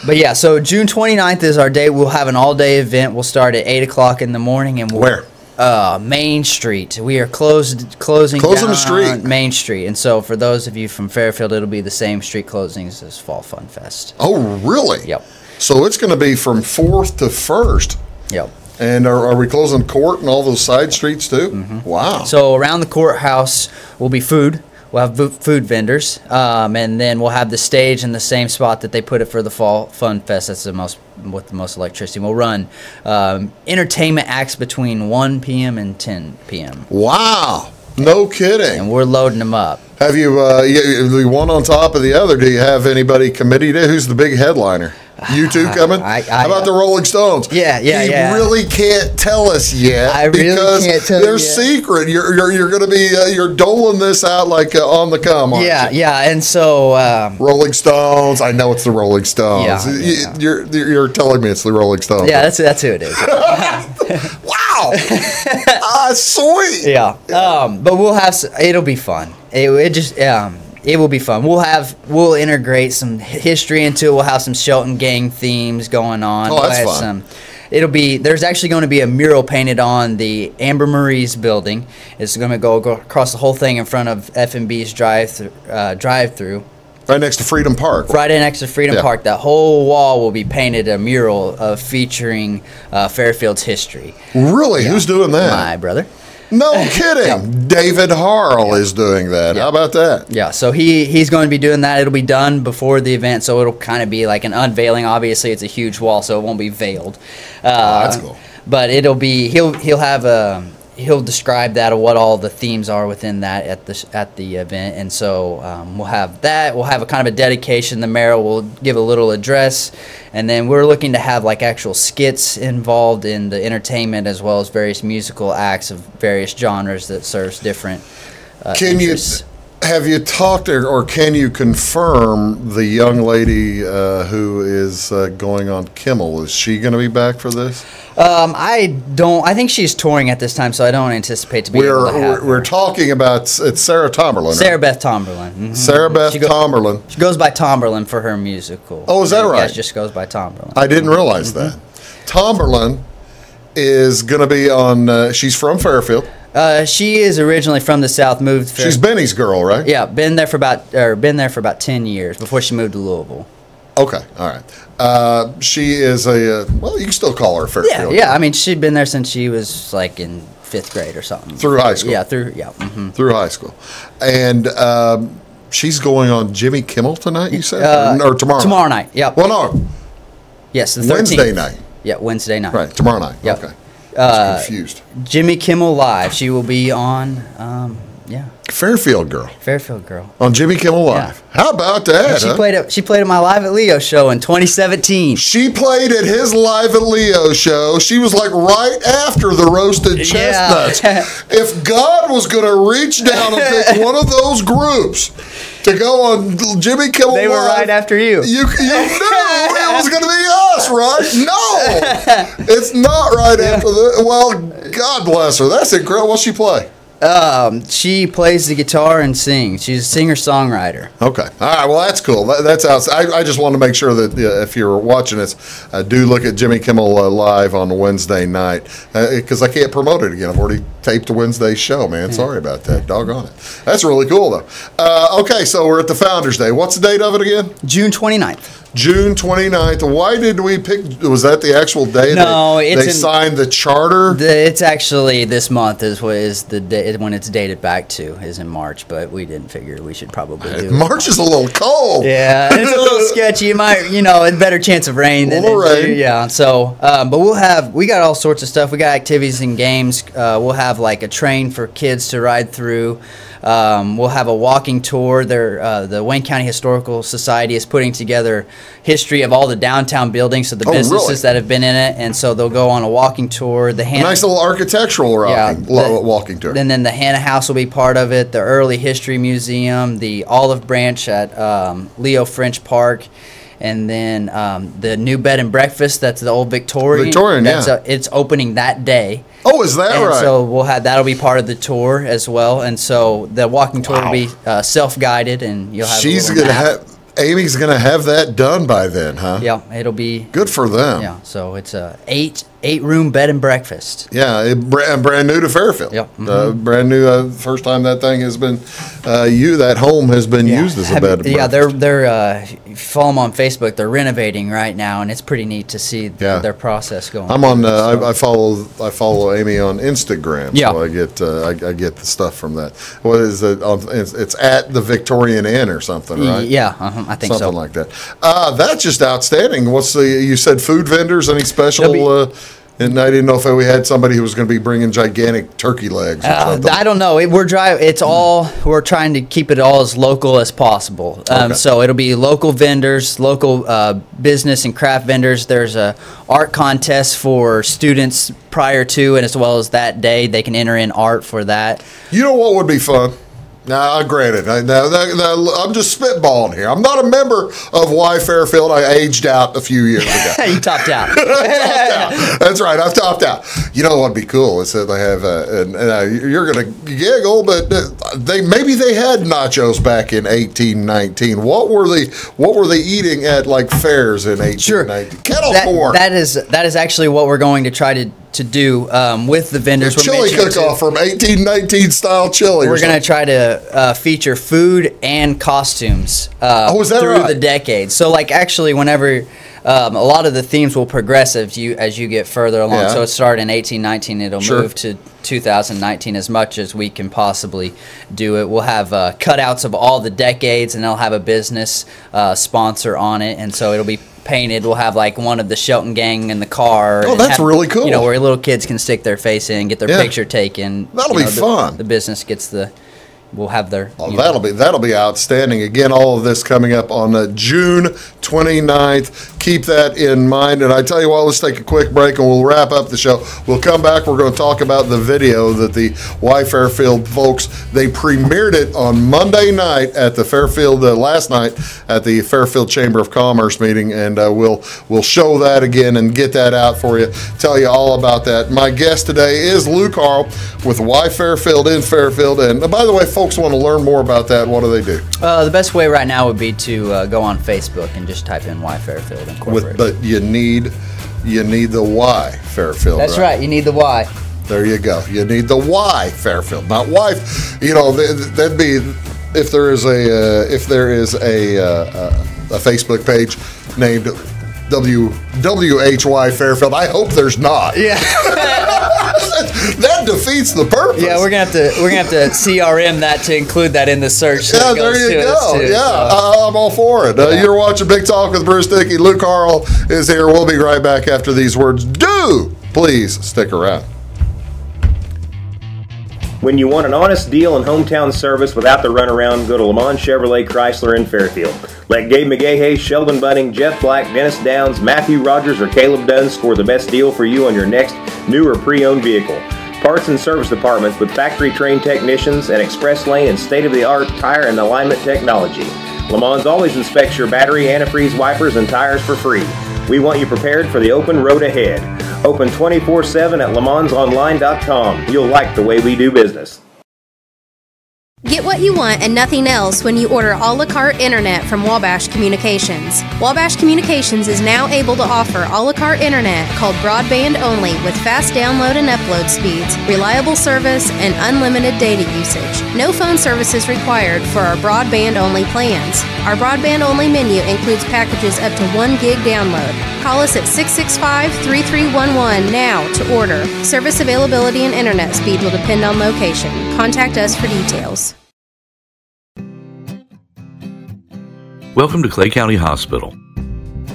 But yeah, so June 29th is our day. We'll have an all-day event. We'll start at 8 o'clock in the morning. And where? Main Street. We are closing down the street. Main Street. And so for those of you from Fairfield, it'll be the same street closings as Fall Fun Fest. Oh, really? Yep. So it's going to be from 4th to 1st. Yep. And are we closing Court and all those side streets too? Mm-hmm. Wow. So around the courthouse will be food. We'll have food vendors, and then we'll have the stage in the same spot that they put it for the Fall Fun Fest. That's with the most electricity. We'll run entertainment acts between 1 p.m. and 10 p.m. Wow. No kidding. And we're loading them up. Have you, one on top of the other, do you have anybody committed? Who's the big headliner? You two coming? How about the Rolling Stones? Yeah. You really can't tell us yet. I really can't tell you. They're secret. You're going to be you're doling this out like on the come. Aren't you? And so Rolling Stones. I know it's the Rolling Stones. Yeah. You're telling me it's the Rolling Stones. Yeah, that's who it is. Wow. Sweet. Yeah. But we'll have. It'll be fun. It will be fun. We'll integrate some history into it. We'll have some Shelton Gang themes going on. Oh, that's fun. There's actually going to be a mural painted on the Amber Marie's building. It's going to go across the whole thing in front of F&B's drive-through. Right next to Freedom Park. Right next to Freedom Park. That whole wall will be painted a mural featuring Fairfield's history. Really? Yeah. Who's doing that? My brother. No kidding. Yeah. David Harl is doing that. Yeah. How about that? Yeah, so he's going to be doing that. It'll be done before the event, so it'll kind of be like an unveiling. Obviously, it's a huge wall, so it won't be veiled. That's cool. But it'll be he'll describe that of what all the themes are within that at the event, and so we'll have that. We'll have a kind of a dedication. The mayor will give a little address, and then we're looking to have like actual skits involved in the entertainment, as well as various musical acts of various genres that serves different interests. Have you talked or can you confirm the young lady who is going on Kimmel? Is she going to be back for this? I don't. I think she's touring at this time, so I don't anticipate to be able to have her. We're talking about it's Sarah Tomberlin. Right? Sarah Beth Tomberlin. Mm-hmm. Sarah Beth Tomberlin. She goes by Tomberlin for her musical. Oh, is that right? Yeah, she just goes by Tomberlin. I didn't realize that. Tomberlin is going to be on. She's from Fairfield. She is originally from the South. Moved. She's Benny's girl, right? Yeah, been there for about 10 years before she moved to Louisville. Okay, all right. She is you can still call her a Fairfield. Yeah. I mean, she'd been there since she was like in 5th grade or something. Through high school. Yeah, through high school, and she's going on Jimmy Kimmel tonight. You said, or tomorrow? Tomorrow night. Yep. Well, no. Yes, the 13th. Wednesday night. Yeah, Wednesday night. Right, tomorrow night. Yep. Okay. I was confused. Jimmy Kimmel Live. She will be on. Fairfield girl. Fairfield girl. On Jimmy Kimmel Live. Yeah. How about that? She played at my Live at Leo show in 2017. She played at his Live at Leo show. She was like right after the roasted chestnuts. Yeah. If God was going to reach down and pick one of those groups to go on Jimmy Kimmel Live, they were right after you. You knew it was going to be us, right? No, it's not right after the. Well, God bless her. That's incredible. What'll she play? She plays the guitar and sings. She's a singer-songwriter. Okay. All right. Well, that's cool. That's outside. I just want to make sure that if you're watching this, do look at Jimmy Kimmel Live on Wednesday night because I can't promote it again. I've already taped a Wednesday show, man. Sorry about that. Doggone it. That's really cool, though. Okay, so we're at the Founders Day. What's the date of it again? June 29th. June 29th. Why did we pick? Was that the actual day? No, they signed the charter. It's actually this month is the day when it's dated back to is in March, but we didn't figure we should probably do it. March is a little cold. Yeah, it's a little sketchy. You might, a better chance of rain than rain. Yeah. So, but we got all sorts of stuff. We got activities and games. We'll have like a train for kids to ride through. We'll have a walking tour. The Wayne County Historical Society is putting together history of all the downtown buildings, so the businesses that have been in it, and so they'll go on a walking tour. A nice little architectural walking tour. And then the Hannah House will be part of it, the Early History Museum, the Olive Branch at Leo French Park, and then the new bed and breakfast, that's the old Victorian. It's opening that day. Oh, is that right? So that'll be part of the tour as well. And so the walking tour will be self-guided, and you'll have Amy's going to have that done by then, huh? Yeah, it'll be good for them. Yeah, so it's a eight-room bed and breakfast. Yeah, brand new to Fairfield. Yep. Brand new. First time that thing has been that home has been used as a bed and breakfast. Yeah, they're follow them on Facebook. They're renovating right now, and it's pretty neat to see their process going. I'm on. I follow Amy on Instagram. Yeah. So I get the stuff from that. What is it? It's at the Victorian Inn or something, right? Yeah, I think something like that. That's just outstanding. You said food vendors? Any special? And I didn't know if we had somebody who was going to be bringing gigantic turkey legs or something. I don't know. We're trying to keep it all as local as possible. So it'll be local vendors, local business and craft vendors. There's a art contest for students prior to and as well as that day. They can enter in art for that. You know what would be fun? Now, granted, I'm just spitballing here. I'm not a member of Y Fairfield. I aged out a few years ago. You topped out. That's right. I've topped out. You know what would be cool is that they have, you're going to giggle, but maybe they had nachos back in 1819. What were they eating at like fairs in 1819? Sure. Kettle corn. That is actually what we're going to try to do with the vendors. The chili cook-off from 1819 style chili. We're going to try to feature food and costumes through the decades. So, actually, whenever a lot of the themes will progress as you get further along. Yeah. So it started in 1819. It'll move to 2019 as much as we can possibly do it. We'll have cutouts of all the decades, and they'll have a business sponsor on it, and so it'll be painted. We'll have one of the Shelton gang in the car. Oh, that's really cool. Where little kids can stick their face in, get their picture taken. That'll be fun. The business gets we'll have their. That'll be outstanding. Again, all of this coming up on June 29th. Keep that in mind. And I tell you what, let's take a quick break and we'll wrap up the show. We'll come back. We're going to talk about the video that the Y Fairfield folks, they premiered it on Monday night at the Fairfield, last night at the Fairfield Chamber of Commerce meeting. And we'll show that again and get that out for you, tell you all about that. My guest today is Luke Harl with Y Fairfield in Fairfield. And by the way, folks want to learn more about that, what do they do? The best way right now would be to go on Facebook and just type in Y Fairfield Incorporated. But you need the Y Fairfield. That's right. You need the Y. There you go. You need the Y Fairfield, not wife. That'd be if there is a Facebook page named WHY Fairfield. I hope there's not. Yeah. That defeats the purpose. Yeah, we're gonna have to CRM that to include that in the search. Yeah, there you go. I'm all for it. You're watching Big Talk with Bruce Dickey. Luke Harl is here. We'll be right back after these words. Do please stick around. When you want an honest deal and hometown service without the runaround, go to Lamont Chevrolet Chrysler in Fairfield. Let Gabe McGahey, Sheldon Bunning, Jeff Black, Dennis Downs, Matthew Rogers, or Caleb Dunn score the best deal for you on your next new or pre-owned vehicle. Parts and service departments with factory-trained technicians and express lane and state-of-the-art tire and alignment technology. Lamont always inspects your battery, antifreeze, wipers, and tires for free. We want you prepared for the open road ahead. Open 24/7 at LeMansOnline.com. You'll like the way we do business. Get what you want and nothing else when you order a la carte internet from Wabash Communications. Wabash Communications is now able to offer a la carte internet called broadband only with fast download and upload speeds, reliable service, and unlimited data usage. No phone service is required for our broadband only plans. Our broadband only menu includes packages up to 1 gig download. Call us at 665-3311 now to order. Service availability and internet speed will depend on location. Contact us for details. Welcome to Clay County Hospital.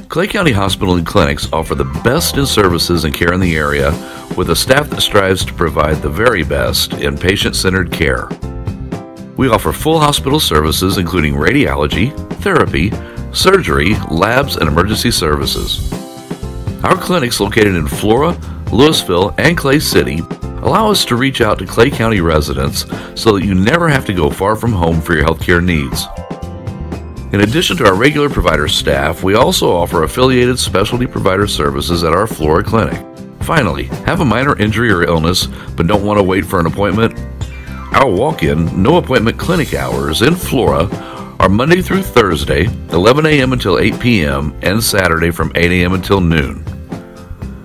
Clay County Hospital and Clinics offer the best in services and care in the area with a staff that strives to provide the very best in patient-centered care. We offer full hospital services including radiology, therapy, surgery, labs, and emergency services. Our clinics located in Flora, Louisville, and Clay City allow us to reach out to Clay County residents so that you never have to go far from home for your healthcare needs. In addition to our regular provider staff, we also offer affiliated specialty provider services at our Flora clinic. Finally, have a minor injury or illness but don't want to wait for an appointment? Our walk-in, no-appointment clinic hours in Flora are Monday through Thursday, 11 a.m. until 8 p.m., and Saturday from 8 a.m. until noon.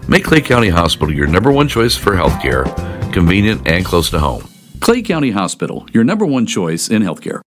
Make Clay County Hospital your #1 choice for healthcare, convenient and close to home. Clay County Hospital, your #1 choice in healthcare.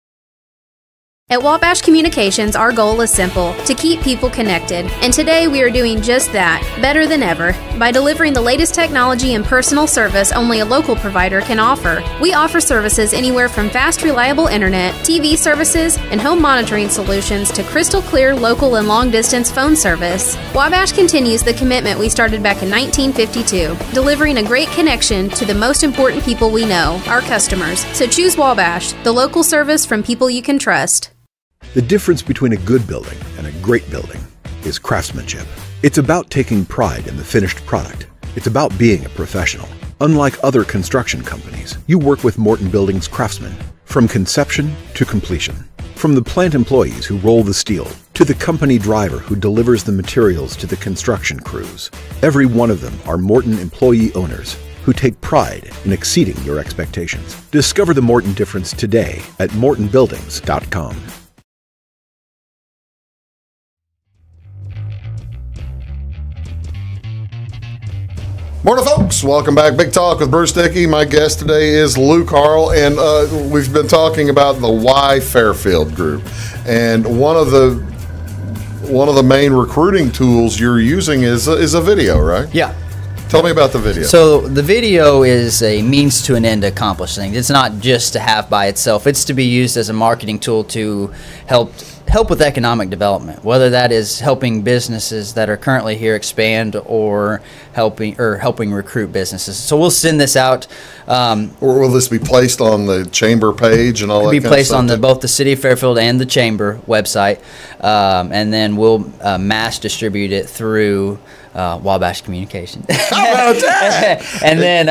At Wabash Communications, our goal is simple, to keep people connected. And today we are doing just that, better than ever, by delivering the latest technology and personal service only a local provider can offer. We offer services anywhere from fast, reliable internet, TV services, and home monitoring solutions to crystal clear local and long-distance phone service. Wabash continues the commitment we started back in 1952, delivering a great connection to the most important people we know, our customers. So choose Wabash, the local service from people you can trust. The difference between a good building and a great building is craftsmanship. It's about taking pride in the finished product. It's about being a professional. Unlike other construction companies, you work with Morton Building's craftsmen from conception to completion. From the plant employees who roll the steel to the company driver who delivers the materials to the construction crews, every one of them are Morton employee owners who take pride in exceeding your expectations. Discover the Morton difference today at mortonbuildings.com. Morning, folks. Welcome back. Big Talk with Bruce Dickey. My guest today is Luke Harl, and we've been talking about the Y Fairfield group. And one of the main recruiting tools you're using is a video, right? Yeah. Tell me about the video. So the video is a means to an end to accomplish things. It's not just to have by itself. It's to be used as a marketing tool to help with economic development, whether that is helping businesses that are currently here expand or helping recruit businesses. So we'll send this out. Or will this be placed on the chamber page and all that? It'll be placed on both the City of Fairfield and the chamber website, and then we'll mass distribute it through Wabash Communications. How about that? And then,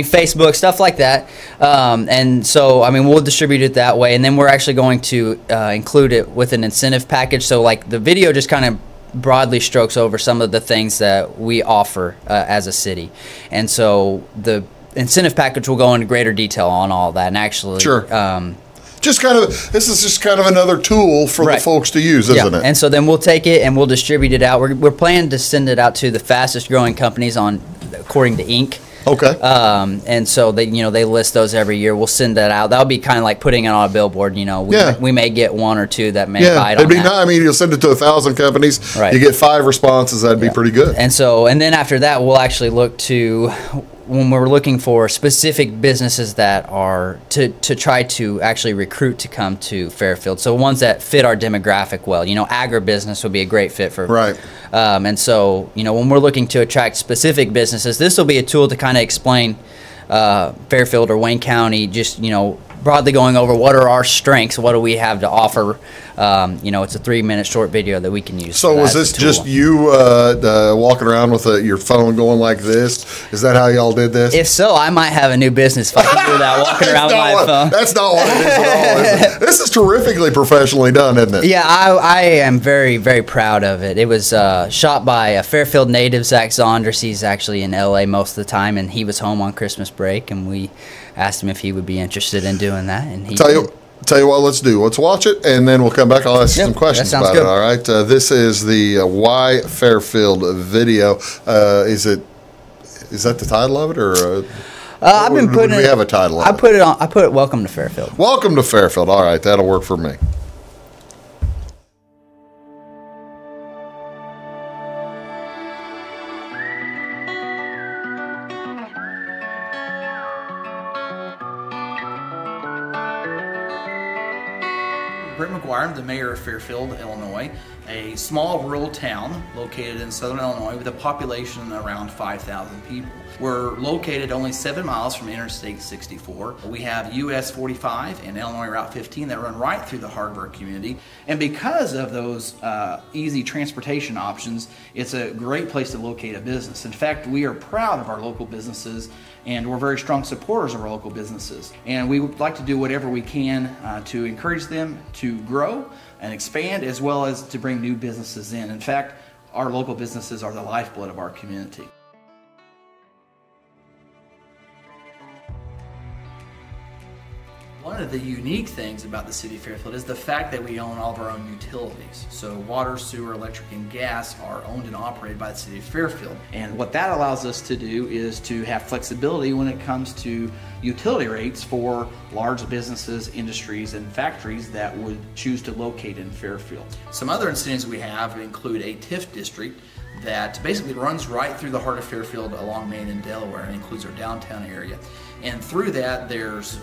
Facebook, stuff like that. And so, we'll distribute it that way. And then we're actually going to include it with an incentive package. So, like, the video just kind of broadly strokes over some of the things that we offer as a city. And so the incentive package will go into greater detail on all that. And actually, sure. This is just kind of another tool for the folks to use, isn't it? And so then we'll take it and we'll distribute it out. We're planning to send it out to the fastest growing companies according to Inc. Okay. And so they list those every year. We'll send that out. That'll be kind of like putting it on a billboard. We may get one or two that may bite on that. You'll send it to 1,000 companies. Right. You get 5 responses. That'd be pretty good. And then after that, we'll actually look to, when we're looking for specific businesses that are to try to actually recruit to come to Fairfield. So ones that fit our demographic well. Agribusiness would be a great fit for. Right. And so, when we're looking to attract specific businesses, this will be a tool to kind of explain Fairfield or Wayne County, just, broadly going over what are our strengths, what do we have to offer. It's a 3-minute short video that we can use. So was this just you walking around with your phone going like this? Is that how y'all did this? If so, I might have a new business if I can do that, walking around with my phone. That's not what it is at all, is it? This is terrifically professionally done, isn't it? Yeah, I am very, very proud of it. It was shot by a Fairfield native, Zach Zonders. He's actually in L.A. most of the time, and he was home on Christmas break, and we asked him if he would be interested in doing that, and he Tell you what, let's watch it, and then we'll come back. I'll ask you some questions about it. All right. This is the Why Fairfield video. Is that the title of it, or? I've been putting. We have a title. I put it on. I put Welcome to Fairfield. Welcome to Fairfield. All right, that'll work for me. Brent McGuire, I'm the mayor of Fairfield, Illinois, a small rural town located in southern Illinois with a population around 5,000 people. We're located only 7 miles from Interstate 64. We have US 45 and Illinois Route 15 that run right through the heart of our community. And because of those easy transportation options, it's a great place to locate a business. In fact, we are proud of our local businesses, and we're very strong supporters of our local businesses. And we would like to do whatever we can to encourage them to grow and expand, as well as to bring new businesses in. In fact, our local businesses are the lifeblood of our community. One of the unique things about the city of Fairfield is the fact that we own all of our own utilities. So water, sewer, electric, and gas are owned and operated by the city of Fairfield. And what that allows us to do is to have flexibility when it comes to utility rates for large businesses, industries, and factories that would choose to locate in Fairfield. Some other incentives we have include a TIF district that basically runs right through the heart of Fairfield along Main and Delaware, and includes our downtown area. And through that, there's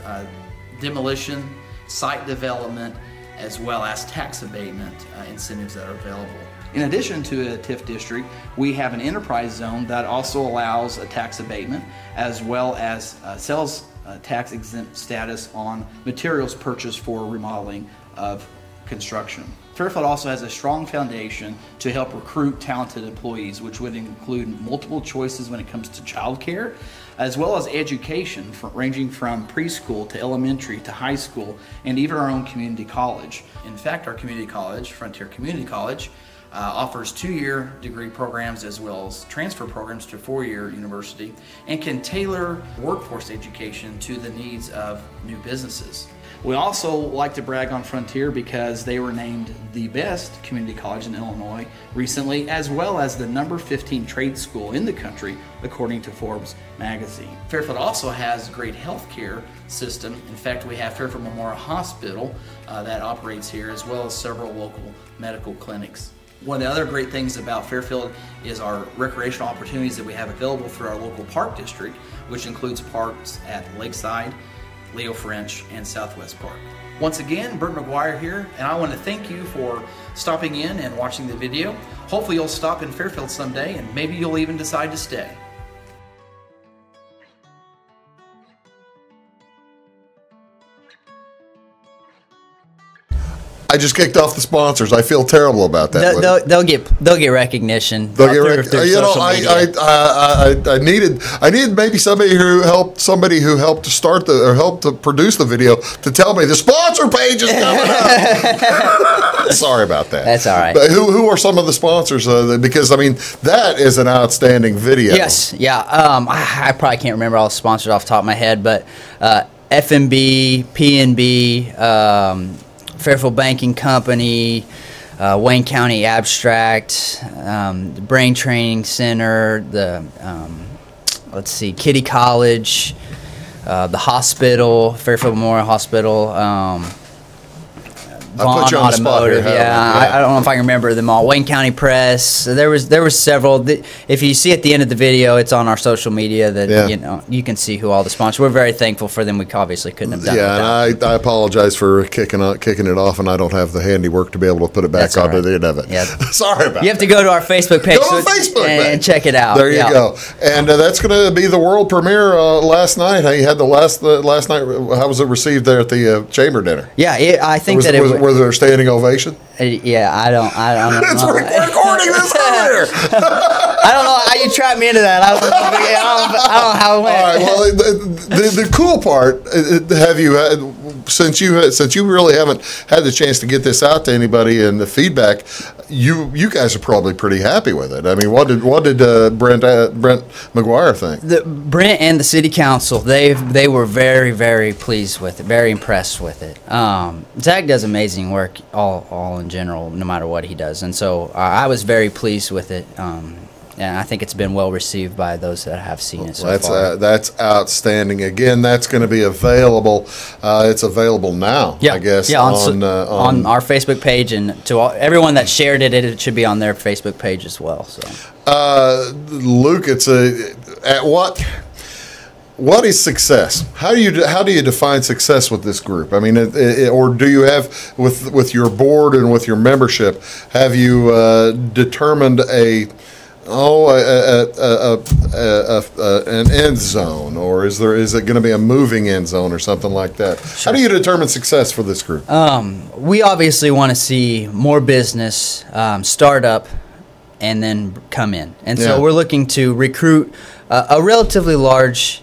demolition, site development, as well as tax abatement incentives that are available. In addition to a TIF district, we have an enterprise zone that also allows a tax abatement, as well as sales tax exempt status on materials purchased for remodeling of construction. Fairfield also has a strong foundation to help recruit talented employees, which would include multiple choices when it comes to childcare, as well as education ranging from preschool to elementary to high school, and even our own community college. In fact, our community college, Frontier Community College, offers 2-year degree programs as well as transfer programs to 4-year university, and can tailor workforce education to the needs of new businesses. We also like to brag on Frontier because they were named the best community college in Illinois recently, as well as the number 15 trade school in the country, according to Forbes magazine. Fairfield also has a great healthcare system. In fact, we have Fairfield Memorial Hospital that operates here, as well as several local medical clinics. One of the other great things about Fairfield is our recreational opportunities that we have available through our local park district, which includes parks at Lakeside, Leo French, and Southwest Park. Once again, Brent McGuire here, and I want to thank you for stopping in and watching the video. Hopefully you'll stop in Fairfield someday, and maybe you'll even decide to stay. I just kicked off the sponsors. I feel terrible about that. They'll get recognition. They'll get recognition. You know, I needed maybe somebody who helped to start helped to produce the video to tell me the sponsor page is coming up. Sorry about that. That's all right. But who are some of the sponsors? Because I mean, that is an outstanding video. Yes. Yeah. I probably can't remember all the sponsors off the top of my head, but FMB, PNB. Fairfield Banking Company, Wayne County Abstract, the Brain Training Center, the Kitty College, the hospital, Fairfield Memorial Hospital, Vaughn put you on the spot here, I don't know if I can remember them all. Wayne County Press. So there was several. If you see at the end of the video, it's on our social media that you can see who all the sponsors. We're very thankful for them. We obviously couldn't have done it. Yeah, and I apologize for kicking it off, and I don't have the handiwork to be able to put it back on to the end of it. Yeah. Sorry about that. You have to go to our Facebook page. Go to Facebook and check it out. There you go. And that's going to be the world premiere last night. You had the last night. How was it received there at the chamber dinner? Yeah, I think was there a standing ovation? Yeah, I don't know. It's recording this earlier. I don't know how you trapped me into that. I don't know how it went. All right. Well, the cool part, have you since you really haven't had the chance to get this out to anybody and the feedback, you guys are probably pretty happy with it. I mean, what did Brent McGuire think? Brent and the city council, they were very, very pleased with it, very impressed with it. Zach does amazing work all in general, no matter what he does, and so I was very pleased with it. And I think it's been well received by those that have seen it so far. That's outstanding. Again, that's going to be available. It's available now, I guess, on our Facebook page, and to everyone that shared it, it should be on their Facebook page as well. So, Luke, what is success? How do you define success with this group? I mean, or do you have with your board and with your membership? Have you determined an end zone, or is it going to be a moving end zone or something like that? Sure. How do you determine success for this group? We obviously want to see more business start up and then come in, and so we're looking to recruit a relatively large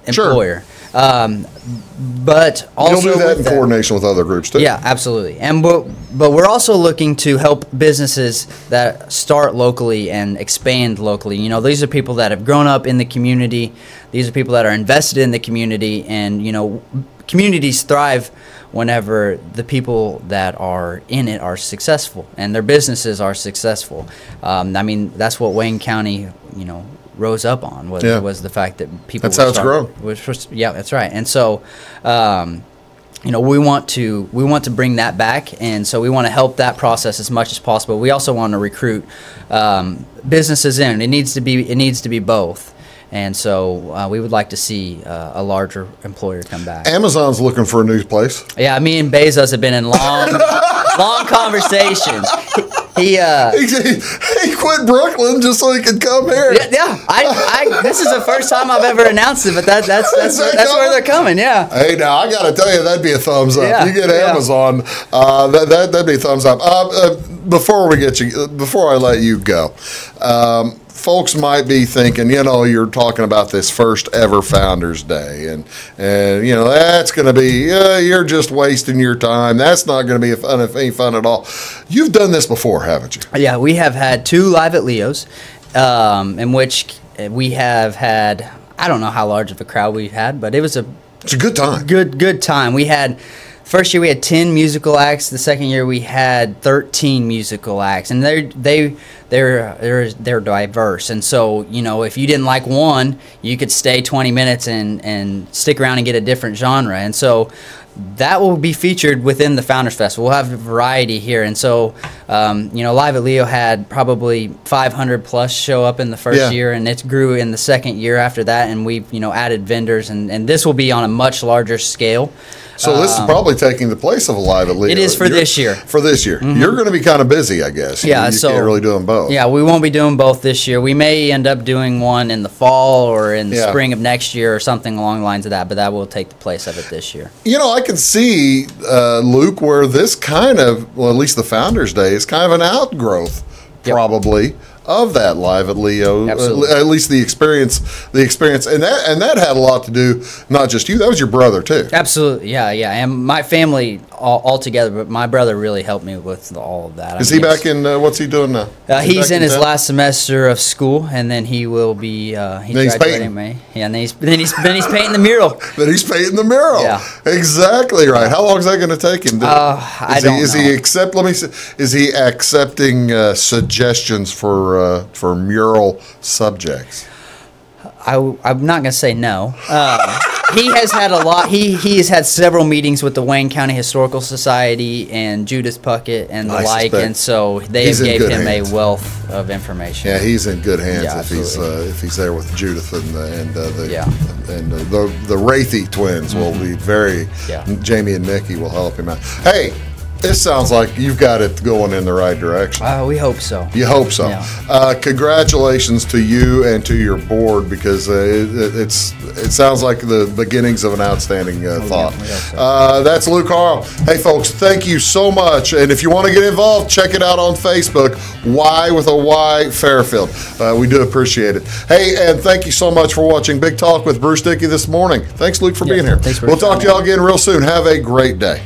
employer. Sure. But also you'll do that in coordination with other groups too. Yeah, absolutely. And but we're also looking to help businesses that start locally and expand locally. You know, these are people that have grown up in the community. These are people that are invested in the community, and you know, communities thrive whenever the people that are in it are successful and their businesses are successful. I mean, that's what Wayne County, you know, rose up on was the fact that people. That's how it's grown. Yeah, that's right. And so, you know, we want to bring that back, and so we want to help that process as much as possible. We also want to recruit businesses in. It needs to be both. And so we would like to see a larger employer come back. Amazon's looking for a new place. Yeah, me and Bezos have been in long conversations. He quit Brooklyn just so he could come here. Yeah. This is the first time I've ever announced it, but that's where they're coming. Yeah. Hey, now I got to tell you, that'd be a thumbs up. Yeah, you get Amazon, that'd be a thumbs up. Before I let you go. Folks might be thinking, you know, you're talking about this first ever Founders Day, and you know, that's going to be, you're just wasting your time. That's not going to be any fun at all. You've done this before, haven't you? Yeah, we have had 2 Live at Leo's, in which we have had, I don't know how large of a crowd we had, but it's a good time. Good time. We had. First year we had 10 musical acts. The second year we had 13 musical acts, and they're diverse. And so, you know, if you didn't like one, you could stay 20 minutes and stick around and get a different genre. And so that will be featured within the Founders Festival. We'll have a variety here. And so, you know, Live at Leo had probably 500 plus show up in the first year, and it grew in the second year after that. And we've, you know, added vendors, and this will be on a much larger scale. So this is probably taking the place of a Live at Leo. It is for this year. For this year. Mm-hmm. You're going to be kind of busy, I guess. Yeah, you can't really do them both. Yeah, we won't be doing both this year. We may end up doing one in the fall or in the spring of next year or something along the lines of that, but that will take the place of it this year. You know, I can see, Luke, where this kind of, well, at least the Founders Day is kind of an outgrowth, probably, of that Live at Leo. At least the experience, and that had a lot to do, not just you, that was your brother too. Absolutely, yeah, and my family all together, but my brother really helped me with all of that. Is he back in, what's he doing now? He's in his last semester of school, and then he will be, he's graduating in May. Yeah, and then he's painting the mural. Then he's painting the mural. Yeah. Exactly right. How long is that going to take him? I don't know. Is he accepting suggestions for mural subjects? I'm not going to say no. He has had a lot. He has had several meetings with the Wayne County Historical Society and Judith Puckett and the like, and so they gave him a wealth of information. Yeah, he's in good hands if he's there with Judith and the Wraithy twins will be very. Jamie and Nikki will help him out. Hey. This sounds like you've got it going in the right direction. We hope so. You hope so. Yeah. Congratulations to you and to your board, because it sounds like the beginnings of an outstanding thought. So. That's Luke Harl. Hey, folks, thank you so much. And if you want to get involved, check it out on Facebook, Y with a Y Fairfield. We do appreciate it. Hey, and thank you so much for watching Big Talk with Bruce Dickey this morning. Thanks, Luke, for being here. Thanks, Bruce. We'll talk to y'all again real soon. Have a great day.